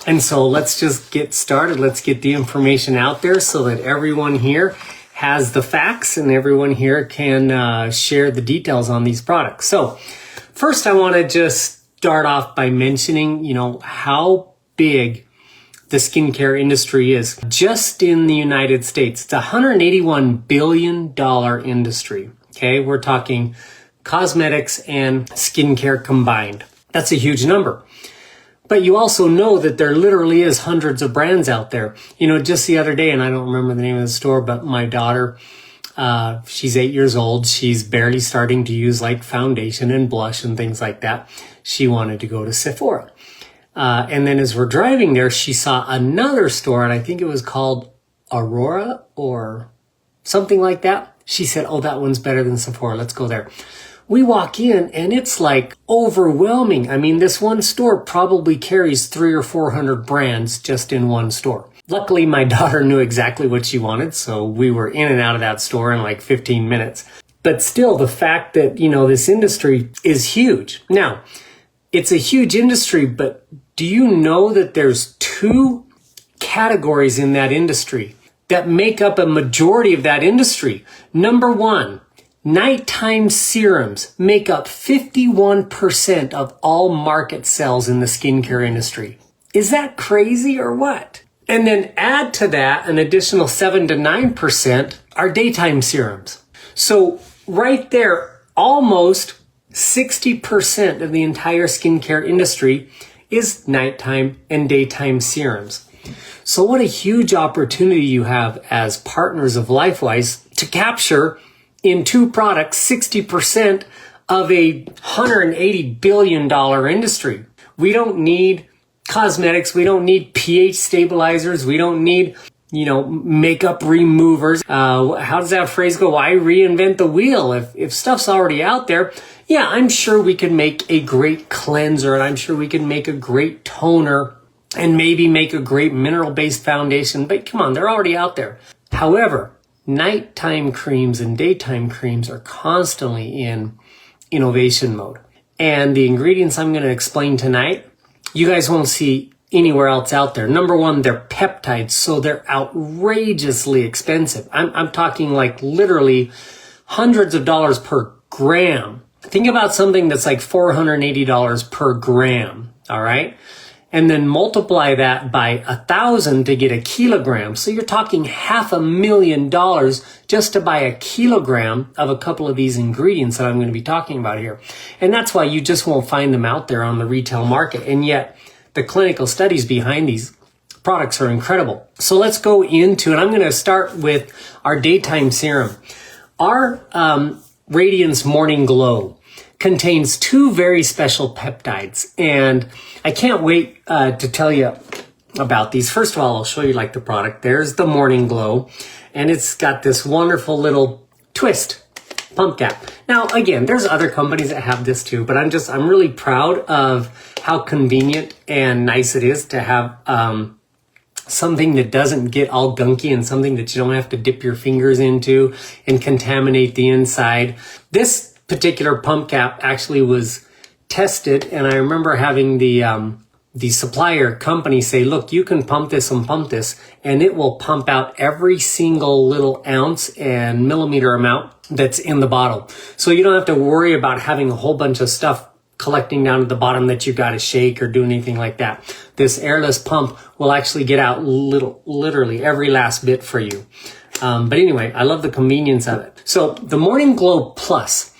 And so let's just get started. Let's get the information out there so that everyone here has the facts and everyone here can share the details on these products. So first I want to just start off by mentioning, how big the skincare industry is. Just in the United States, it's a $181 billion industry. Okay, we're talking cosmetics and skincare combined. That's a huge number. But you also know that there literally is hundreds of brands out there. Just the other day, and I don't remember the name of the store, but my daughter, she's 8 years old. She's barely starting to use like foundation and blush and things like that. She wanted to go to Sephora. And then as we're driving there, she saw another store, and I think it was called Aurora or something like that. She said, oh, that one's better than Sephora. Let's go there. We walk in and it's like overwhelming. I mean, this one store probably carries 300 or 400 brands just in one store. Luckily, my daughter knew exactly what she wanted, so we were in and out of that store in like 15 minutes. But still, the fact that, this industry is huge. Now, it's a huge industry, but do you know that there's two categories in that industry that make up a majority of that industry? Number one, nighttime serums make up 51% of all market sales in the skincare industry. Is that crazy or what? And then add to that an additional 7 to 9% are daytime serums. So right there, almost 60% of the entire skincare industry is nighttime and daytime serums. So what a huge opportunity you have as partners of LifeWise to capture in two products 60% of a $180 billion industry. We don't need cosmetics. We don't need pH stabilizers. We don't need, makeup removers. How does that phrase go? Why reinvent the wheel? If stuff's already out there, yeah, I'm sure we could make a great cleanser, and I'm sure we can make a great toner and maybe make a great mineral-based foundation. But come on, they're already out there. However, nighttime creams and daytime creams are constantly in innovation mode. And the ingredients I'm going to explain tonight, you guys won't see anywhere else out there. Number one, they're peptides, so they're outrageously expensive. I'm talking like literally hundreds of dollars per gram. Think about something that's like $480 per gram, all right? And then multiply that by 1,000 to get a kilogram. So you're talking $500,000 just to buy a kilogram of a couple of these ingredients that I'm going to be talking about here. And that's why you just won't find them out there on the retail market. And yet the clinical studies behind these products are incredible. So let's go into it. I'm going to start with our daytime serum. Our Radiance Morning Glow contains two very special peptides, and I can't wait to tell you about these. First of all, I'll show you like the product. There's the Morning Glow, and it's got this wonderful little twist pump cap. Now, again, there's other companies that have this too, but I'm really proud of how convenient and nice it is to have something that doesn't get all gunky and something that you don't have to dip your fingers into and contaminate the inside. This particular pump cap actually was tested, and I remember having the supplier company say, look, you can pump this and it will pump out every single little ounce and millimeter amount that's in the bottle. So you don't have to worry about having a whole bunch of stuff collecting down at the bottom that you got to shake or do anything like that. This airless pump will actually get out literally every last bit for you. But anyway, I love the convenience of it. So the Morning Glow Plus,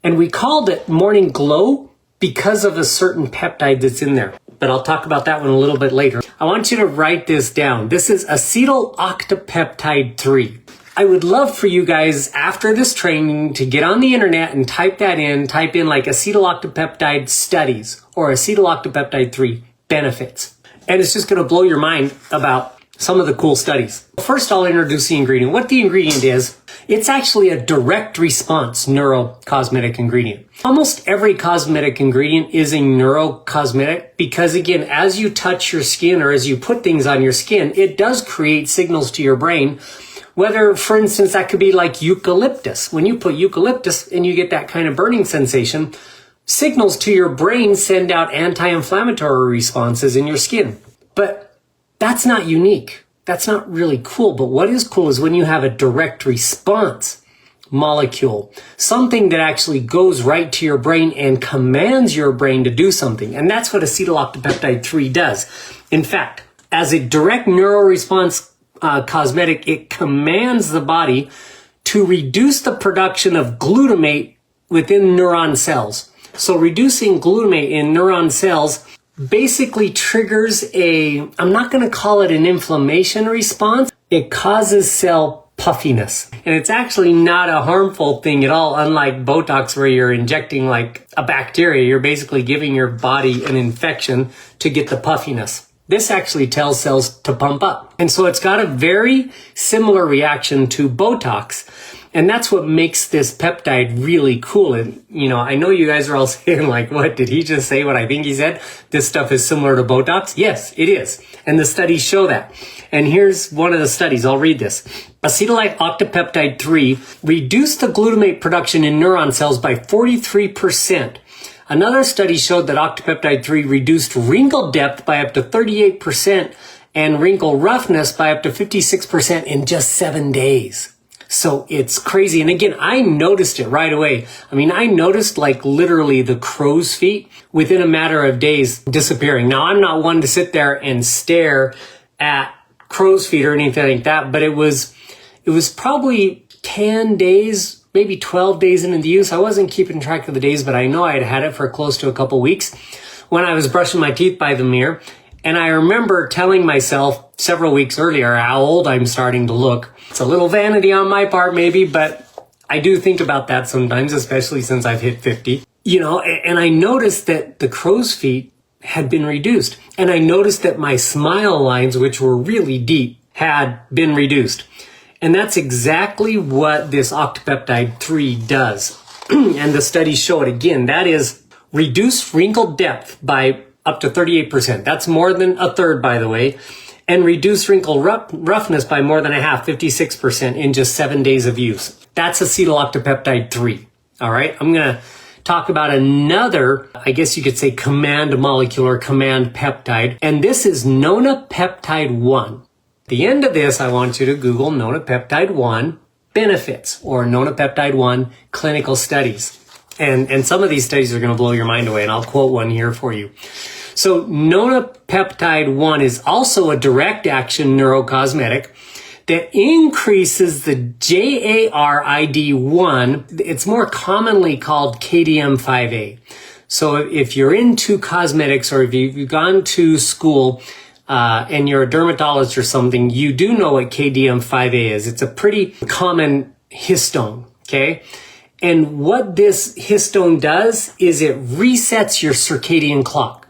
and we called it Morning Glow because of a certain peptide that's in there. But I'll talk about that one a little bit later. I want you to write this down. This is acetyl octapeptide 3. I would love for you guys after this training to get on the internet and type in like acetyl octapeptide studies or acetyl octapeptide 3 benefits. And it's just going to blow your mind about some of the cool studies. First, I'll introduce the ingredient. What the ingredient is, it's actually a direct response neurocosmetic ingredient. Almost every cosmetic ingredient is a neurocosmetic because, again, as you touch your skin or as you put things on your skin, it does create signals to your brain. Whether, for instance, that could be like eucalyptus. When you put eucalyptus and you get that kind of burning sensation, signals to your brain send out anti-inflammatory responses in your skin. But that's not unique. That's not really cool. But what is cool is when you have a direct response molecule, something that actually goes right to your brain and commands your brain to do something. And that's what acetyloctopeptide 3 does. In fact, as a direct neuroresponse cosmetic, it commands the body to reduce the production of glutamate within neuron cells. So reducing glutamate in neuron cells basically triggers I'm not going to call it an inflammation response. It causes cell puffiness. And it's actually not a harmful thing at all, unlike Botox where you're injecting like a bacteria. You're basically giving your body an infection to get the puffiness. This actually tells cells to pump up. And so it's got a very similar reaction to Botox. And that's what makes this peptide really cool. And, I know you guys are all saying like, what, did he just say what I think he said? This stuff is similar to Botox? Yes, it is. And the studies show that. And here's one of the studies. I'll read this. Acetyloctopeptide 3 reduced the glutamate production in neuron cells by 43%. Another study showed that octopeptide 3 reduced wrinkle depth by up to 38% and wrinkle roughness by up to 56% in just 7 days. So it's crazy. And again, I noticed it right away. I noticed like literally the crow's feet within a matter of days disappearing. Now, I'm not one to sit there and stare at crow's feet or anything like that, but it was probably 10 days, maybe 12 days into the use. I wasn't keeping track of the days, but I know I had had it for close to a couple weeks when I was brushing my teeth by the mirror. And I remember telling myself several weeks earlier how old I'm starting to look. It's a little vanity on my part maybe, but I do think about that sometimes, especially since I've hit 50. And I noticed that the crow's feet had been reduced. And I noticed that my smile lines, which were really deep, had been reduced. And that's exactly what this octopeptide 3 does. And the studies show it again. That is reduce wrinkle depth by up to 38%. That's more than a third, by the way. And reduce wrinkle roughness by more than a half, 56% in just 7 days of use. That's acetyloctopeptide 3. All right. I'm going to talk about another, I guess you could say command molecule or command peptide. And this is nonapeptide 1. At the end of this, I want you to Google nonapeptide 1 benefits or nonapeptide 1 clinical studies. And some of these studies are going to blow your mind away, and I'll quote one here for you. So nonapeptide 1 is also a direct action neurocosmetic that increases the JARID1. It's more commonly called KDM5A. So if you're into cosmetics or if you've gone to school and you're a dermatologist or something, you do know what KDM5A is. It's a pretty common histone, okay? And what this histone does is it resets your circadian clock.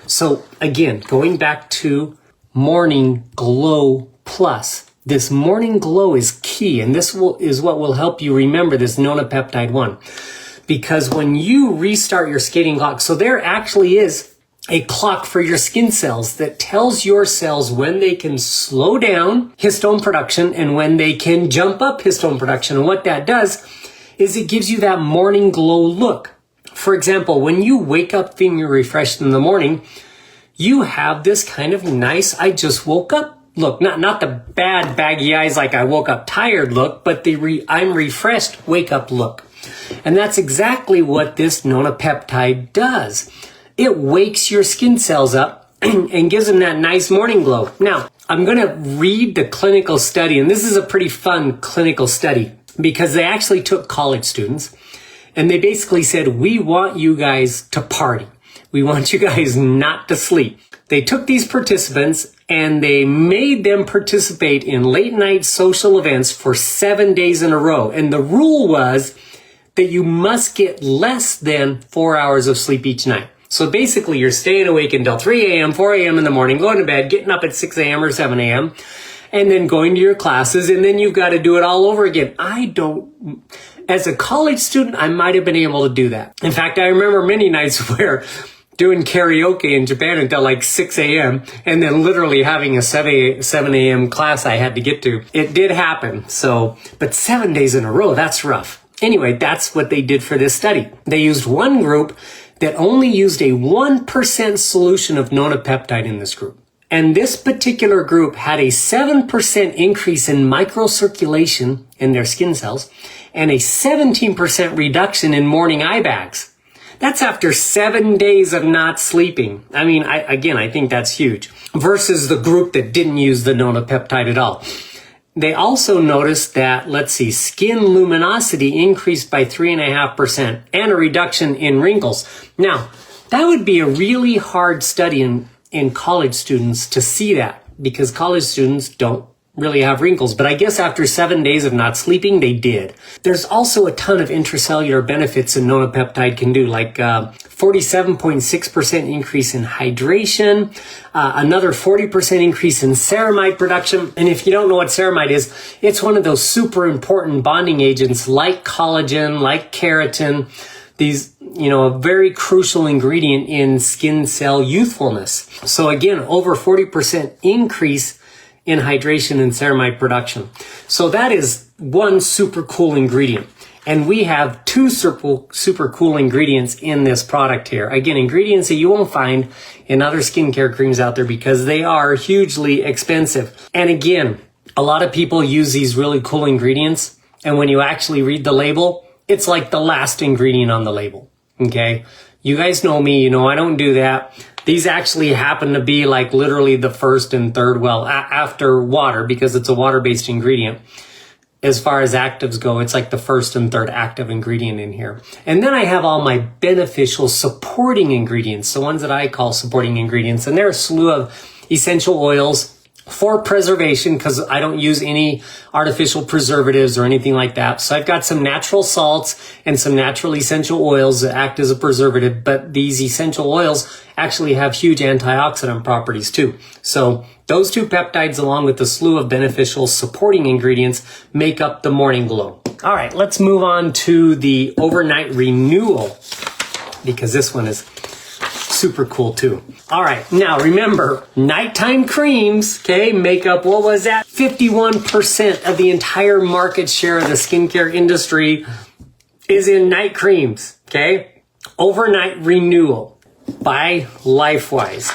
So again, going back to Morning Glow Plus, this Morning Glow is key, and this is what will help you remember this nonapeptide 1. Because when you restart your circadian clock, so there actually is a clock for your skin cells that tells your cells when they can slow down histone production and when they can jump up histone production. And what that does is it gives you that morning glow look. For example, when you wake up feeling refreshed in the morning, you have this kind of nice, I just woke up look. Not the bad baggy eyes like I woke up tired look, but the I'm refreshed wake up look. And that's exactly what this nonapeptide does. It wakes your skin cells up and gives them that nice morning glow. Now, I'm going to read the clinical study, and this is a pretty fun clinical study because they actually took college students and they basically said, we want you guys to party. We want you guys not to sleep. They took these participants and they made them participate in late night social events for 7 days in a row. And the rule was that you must get less than 4 hours of sleep each night. So basically you're staying awake until 3 a.m., 4 a.m. in the morning, going to bed, getting up at 6 a.m. or 7 a.m., and then going to your classes, and then you've got to do it all over again. As a college student, I might have been able to do that. In fact, I remember many nights where doing karaoke in Japan until like 6 a.m. and then literally having a 7 a.m. class I had to get to. It did happen. But 7 days in a row, that's rough. Anyway, that's what they did for this study. They used one group that only used a 1% solution of nonapeptide in this group. And this particular group had a 7% increase in microcirculation in their skin cells and a 17% reduction in morning eye bags. That's after 7 days of not sleeping. I mean, I think that's huge. Versus the group that didn't use the nonapeptide at all. They also noticed that, skin luminosity increased by 3.5% and a reduction in wrinkles. Now, that would be a really hard study in college students to see that, because college students don't really have wrinkles. But I guess after 7 days of not sleeping, they did. There's also a ton of intracellular benefits a nonapeptide can do, like 47.6% increase in hydration, another 40% increase in ceramide production. And if you don't know what ceramide is, it's one of those super important bonding agents like collagen, like keratin. These, a very crucial ingredient in skin cell youthfulness. So again, over 40% increase in hydration and ceramide production. So that is one super cool ingredient. And we have two super cool ingredients in this product here. Again, ingredients that you won't find in other skincare creams out there because they are hugely expensive. And again, a lot of people use these really cool ingredients. And when you actually read the label, it's like the last ingredient on the label. Okay. You guys know me, I don't do that. These actually happen to be like literally the first and third, after water, because it's a water-based ingredient. As far as actives go, it's like the first and third active ingredient in here. And then I have all my beneficial supporting ingredients, the ones that I call supporting ingredients. And there are a slew of essential oils for preservation, because I don't use any artificial preservatives or anything like that. So I've got some natural salts and some natural essential oils that act as a preservative, but these essential oils actually have huge antioxidant properties too. So those two peptides, along with the slew of beneficial supporting ingredients, make up the morning glow. All right, let's move on to the overnight renewal, because this one is super cool too. All right, now remember, nighttime creams, make up, 51% of the entire market share of the skincare industry is in night creams, Overnight Renewal by LifeWise.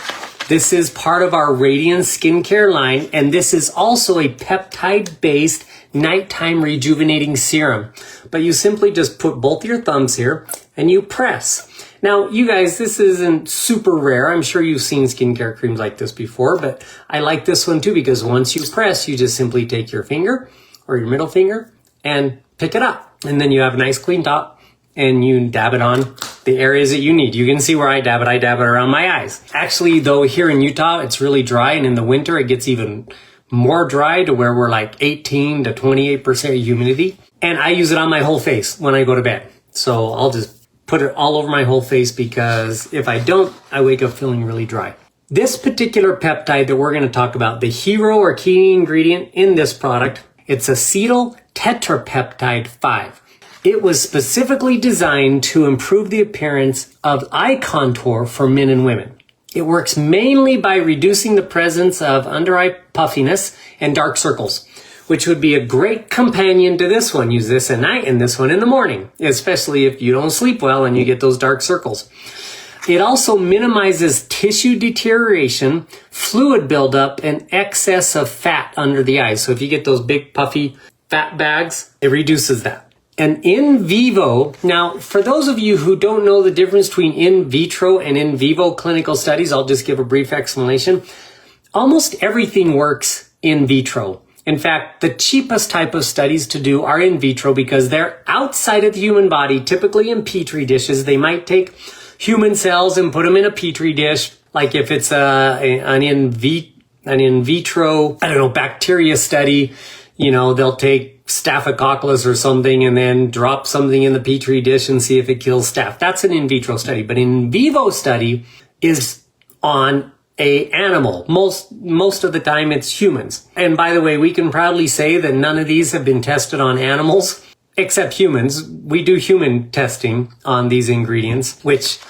This is part of our Radiant skincare line, and this is also a peptide-based nighttime rejuvenating serum. But you simply just put both your thumbs here and you press. Now, you guys, this isn't super rare. I'm sure you've seen skincare creams like this before, but I like this one too, because once you press, you just simply take your finger or your middle finger and pick it up. And then you have a nice clean top and you dab it on the areas that you need. You can see where I dab it around my eyes. Actually, though, here in Utah, it's really dry, and in the winter, it gets even more dry to where we're like 18 to 28% humidity. And I use it on my whole face when I go to bed. So I'll just put it all over my whole face, because if I don't, I wake up feeling really dry. This particular peptide that we're going to talk about, the hero or key ingredient in this product, it's acetyl tetrapeptide 5. It was specifically designed to improve the appearance of eye contour for men and women. It works mainly by reducing the presence of under eye puffiness and dark circles, which would be a great companion to this one. Use this at night and this one in the morning, especially if you don't sleep well and you get those dark circles. It also minimizes tissue deterioration, fluid buildup, and excess of fat under the eyes. So if you get those big puffy fat bags, it reduces that. And in vivo, now for those of you who don't know the difference between in vitro and in vivo clinical studies, I'll just give a brief explanation. Almost everything works in vitro. In fact, the cheapest type of studies to do are in vitro, because they're outside of the human body, typically in petri dishes. They might take human cells and put them in a petri dish, like if it's an in vitro, bacteria study. They'll take Staphylococcus or something and then drop something in the petri dish and see if it kills staph. That's an in vitro study. But in vivo study is on a animal. Most of the time it's humans. And by the way, we can proudly say that none of these have been tested on animals except humans. We do human testing on these ingredients, which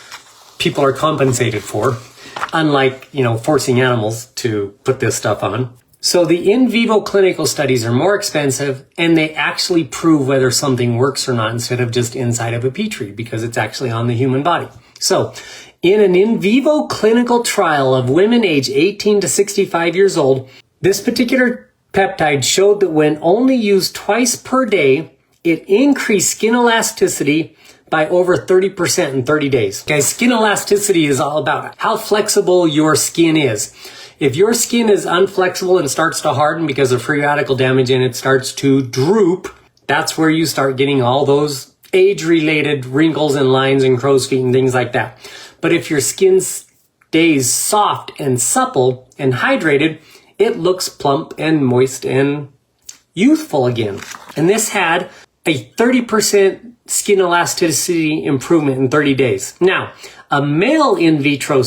people are compensated for, unlike, forcing animals to put this stuff on. So the in vivo clinical studies are more expensive, and they actually prove whether something works or not instead of just inside of a petri, because it's actually on the human body. So In an in vivo clinical trial of women aged 18 to 65 years old, this particular peptide showed that when only used twice per day, it increased skin elasticity by over 30% in 30 days. Guys, skin elasticity is all about how flexible your skin is. If your skin is unflexible and starts to harden because of free radical damage and it starts to droop, that's where you start getting all those age-related wrinkles and lines and crow's feet and things like that. But if your skin stays soft and supple and hydrated, it looks plump and moist and youthful again. And this had a 30% skin elasticity improvement in 30 days. Now, a male in vivo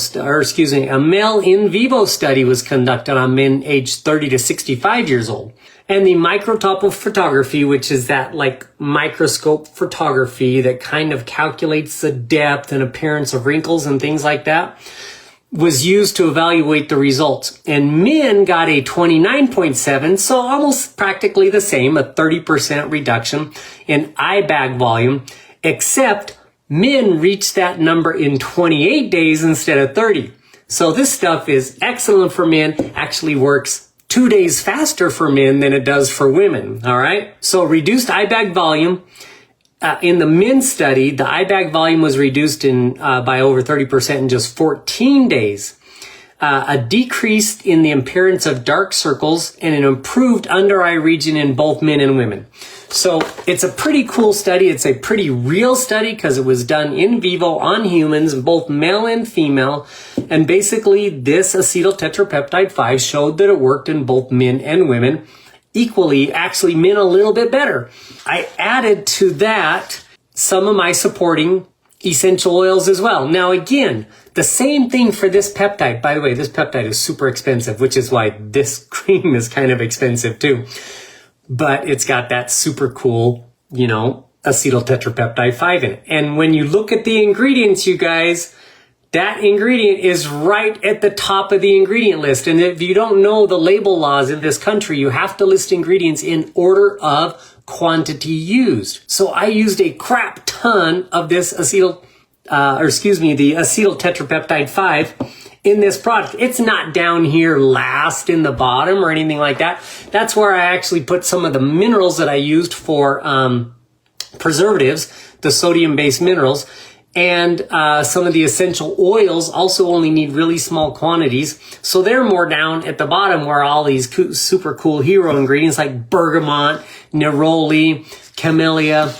study was conducted on men aged 30 to 65 years old. And the microtopple photography, which is that like microscope photography that kind of calculates the depth and appearance of wrinkles and things like that, was used to evaluate the results. And men got a 29.7, so almost practically the same, a 30% reduction in eye bag volume, except men reached that number in 28 days instead of 30. So this stuff is excellent for men, actually works 2 days faster for men than it does for women, all right? So reduced eye bag volume. In the men's study, the eye bag volume was reduced by over 30% in just 14 days. A decrease in the appearance of dark circles and an improved under eye region in both men and women. So it's a pretty cool study. It's a pretty real study because it was done in vivo on humans, both male and female. And basically this acetyl tetrapeptide 5 showed that it worked in both men and women equally, actually men a little bit better. I added to that some of my supporting essential oils as well. Now again, the same thing for this peptide. By the way, this peptide is super expensive, which is why this cream is kind of expensive too. But it's got that super cool, acetyl tetrapeptide 5 in it. And when you look at the ingredients, you guys, that ingredient is right at the top of the ingredient list. And if you don't know the label laws in this country, you have to list ingredients in order of quantity used. So I used a crap ton of this the acetyl tetrapeptide 5 in this product. It's not down here last in the bottom or anything like that. That's where I actually put some of the minerals that I used for preservatives, the sodium-based minerals. And some of the essential oils also only need really small quantities. So they're more down at the bottom where all these super cool hero ingredients like bergamot, neroli, camellia,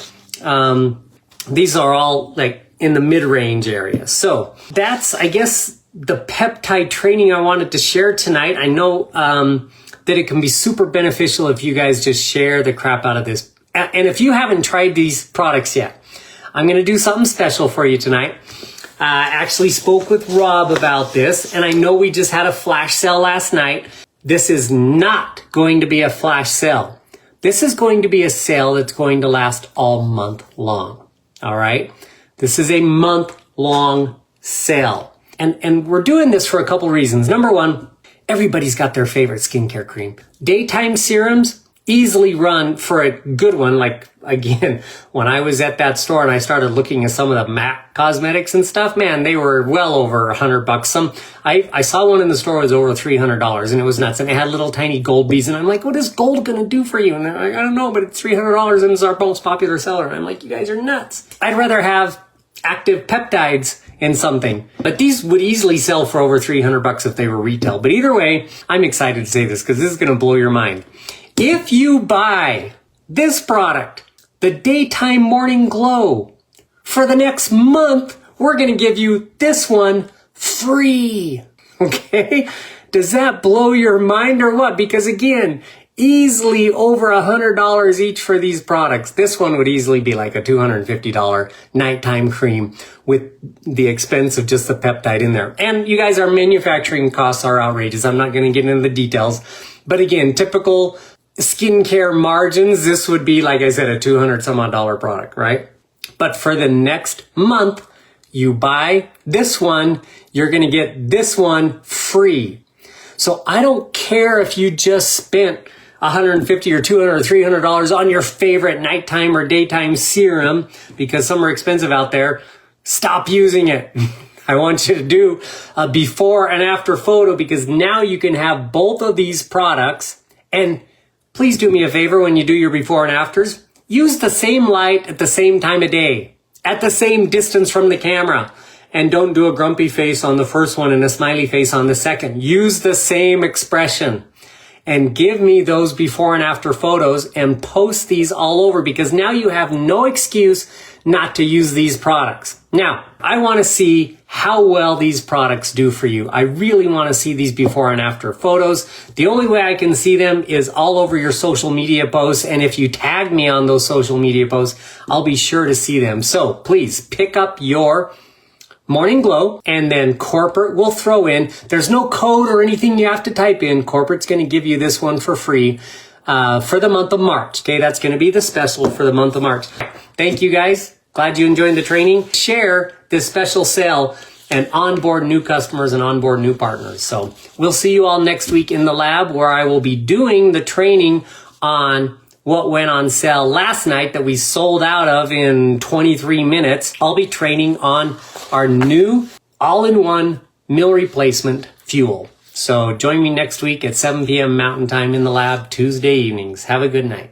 these are all like in the mid-range area. So that's, I guess, the peptide training I wanted to share tonight. I know that it can be super beneficial if you guys just share the crap out of this. And if you haven't tried these products yet, I'm going to do something special for you tonight. I actually spoke with Rob about this, and I know we just had a flash sale last night. This is not going to be a flash sale. This is going to be a sale that's going to last all month long. All right? This is a month-long sale. And we're doing this for a couple reasons. Number one, everybody's got their favorite skincare cream. Daytime serums easily run for a good one. Like, again, when I was at that store and I started looking at some of the MAC cosmetics and stuff, man, they were well over $100. I saw one in the store was over $300 and it was nuts. And it had little tiny gold beads. And I'm like, what is gold going to do for you? And they're like, I don't know, but it's $300 and it's our most popular seller. And I'm like, you guys are nuts. I'd rather have active peptides in something. But these would easily sell for over $300 if they were retail. But either way, I'm excited to say this because this is going to blow your mind. If you buy this product, the Daytime Morning Glow, for the next month, we're going to give you this one free. Okay? Does that blow your mind or what? Because again, easily over $100 each for these products. This one would easily be like a $250 nighttime cream with the expense of just the peptide in there. And you guys, our manufacturing costs are outrageous. I'm not going to get into the details. But again, typical skincare margins, this would be, like I said, a $200 some odd product, right? But for the next month, you buy this one, you're going to get this one free. So I don't care if you just spent $150 or $200 or $300 on your favorite nighttime or daytime serum, because some are expensive out there. Stop using it. I want you to do a before and after photo, because now you can have both of these products. And please do me a favor when you do your before and afters. Use the same light at the same time of day, at the same distance from the camera. And don't do a grumpy face on the first one and a smiley face on the second. Use the same expression. And give me those before and after photos and post these all over, because now you have no excuse not to use these products. Now, I want to see how well these products do for you. I really want to see these before and after photos. The only way I can see them is all over your social media posts. And if you tag me on those social media posts, I'll be sure to see them. So please pick up your Morning Glow, and then corporate will throw in. There's no code or anything you have to type in. Corporate's going to give you this one for free for the month of March. Okay, that's going to be the special for the month of March. Thank you guys. Glad you enjoyed the training. Share this special sale and onboard new customers and onboard new partners. So we'll see you all next week in the lab, where I will be doing the training on what went on sale last night that we sold out of in 23 minutes. I'll be training on our new all-in-one meal replacement fuel. So join me next week at 7 p.m. Mountain Time in the lab, Tuesday evenings. Have a good night.